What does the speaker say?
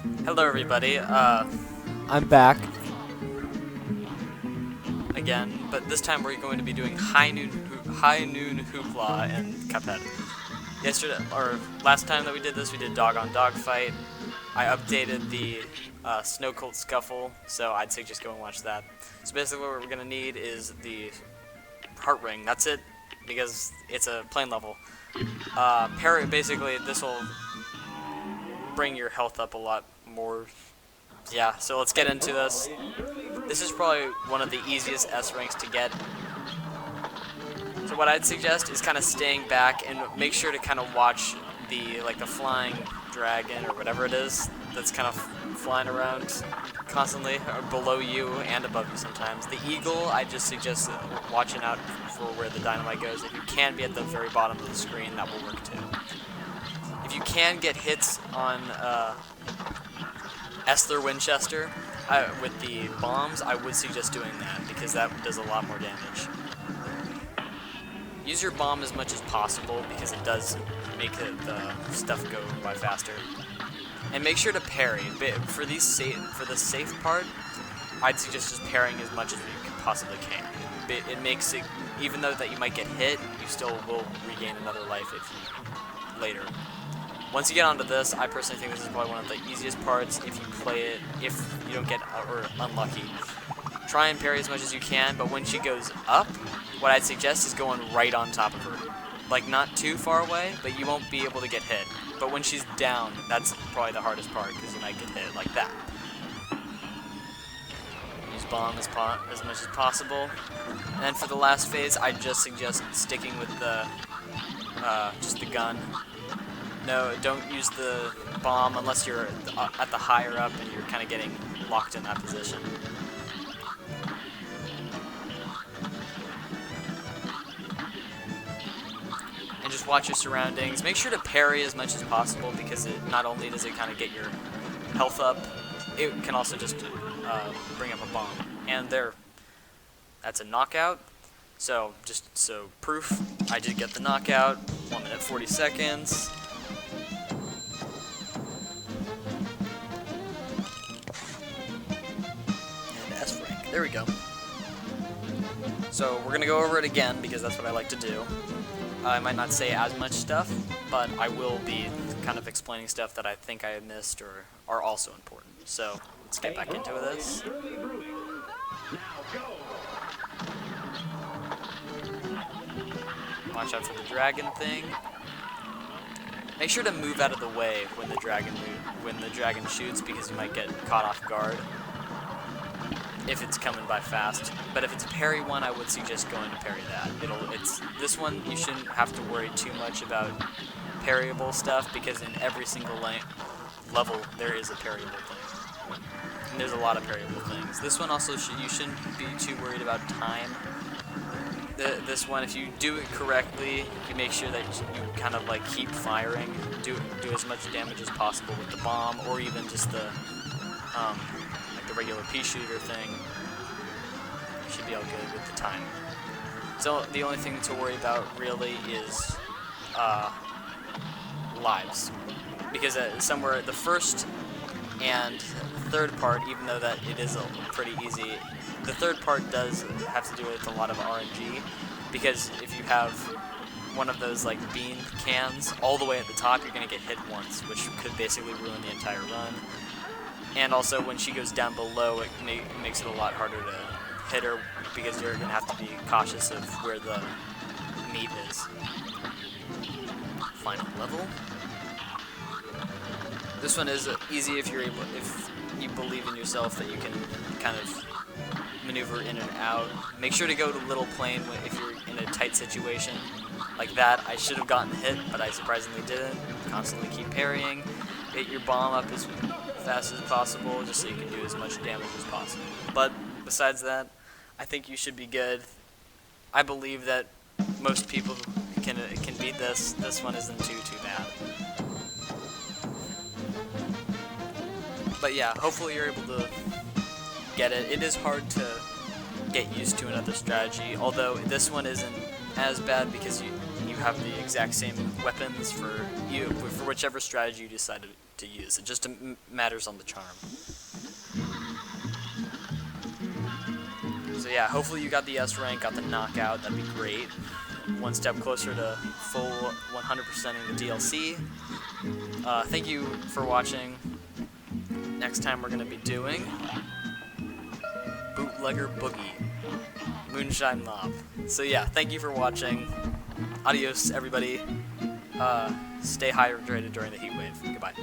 Hello everybody, I'm back. again, but this time we're going to be doing High Noon Hoopla and Cuphead. Yesterday, or last time that we did this, we did Dog on Dog Fight. I updated the Snow Cold Scuffle, so I'd suggest go and watch that. So basically what we're going to need is the Heart Ring, that's it, because it's a plain level. Basically this will bring your health up a lot more. Yeah, so let's get into this. This is probably one of the easiest S ranks to get. So what I'd suggest is kind of staying back and make sure to kind of watch the flying dragon or whatever it is that's kind of flying around constantly or below you and above you sometimes. The eagle, I just suggest watching out for where the dynamite goes. If you can be at the very bottom of the screen, that will work too. If you can get hits on Esther Winchester with the bombs, I would suggest doing that because that does a lot more damage. Use your bomb as much as possible because it does make the stuff go by faster. And make sure to parry. For the safe part, I'd suggest just parrying as much as you possibly can. It makes it, even though that you might get hit, you still will regain another life later. Once you get onto this, I personally think this is probably one of the easiest parts if you play it, if you don't get unlucky. Try and parry as much as you can, but when she goes up, what I'd suggest is going right on top of her. Like, not too far away, but you won't be able to get hit. But when she's down, that's probably the hardest part, because you might get hit like that. Use bomb as much as possible. And then for the last phase, I'd just suggest sticking with just the gun. No, don't use the bomb unless you're at the higher up and you're kind of getting locked in that position. And just watch your surroundings. Make sure to parry as much as possible because not only does it kind of get your health up, it can also just bring up a bomb. And that's a knockout. So, proof, I did get the knockout. 1 minute 40 seconds. There we go. So we're going to go over it again because that's what I like to do. I might not say as much stuff, but I will be kind of explaining stuff that I think I have missed or are also important. So let's get back into this. Watch out for the dragon thing. Make sure to move out of the way when the dragon shoots because you might get caught off guard if it's coming by fast. But if it's a parry one, I would suggest going to parry that. This one you shouldn't have to worry too much about parryable stuff because in every single level there is a parryable thing. And there's a lot of parryable things. This one also you shouldn't be too worried about time. This one, if you do it correctly, you make sure that you kind of like keep firing, do as much damage as possible with the bomb or even just the regular pea shooter thing. You should be all good with the time. So the only thing to worry about really is lives, because somewhere the first and third part, even though that it is pretty easy, the third part does have to do with a lot of RNG, because if you have one of those like bean cans all the way at the top, you're going to get hit once, which could basically ruin the entire run. And also, when she goes down below, it makes it a lot harder to hit her because you're going to have to be cautious of where the meat is. Final level. This one is easy if you believe in yourself that you can kind of maneuver in and out. Make sure to go to little plane if you're in a tight situation. Like that, I should have gotten hit, but I surprisingly didn't. Constantly keep parrying. Get your bomb up as fast as possible, just so you can do as much damage as possible. But besides that, I think you should be good. I believe that most people can beat this. This one isn't too bad. But yeah, hopefully you're able to get it. It is hard to get used to another strategy, although this one isn't as bad because you have the exact same weapons for you for whichever strategy you decide to use. It just matters on the charm. So yeah, hopefully you got the S rank, got the knockout. That'd be great. One step closer to full 100%ing the DLC. Thank you for watching. Next time we're gonna be doing Bootlegger Boogie, Moonshine Mob. So yeah, thank you for watching. Adios, everybody. Stay hydrated during the heat wave. Goodbye.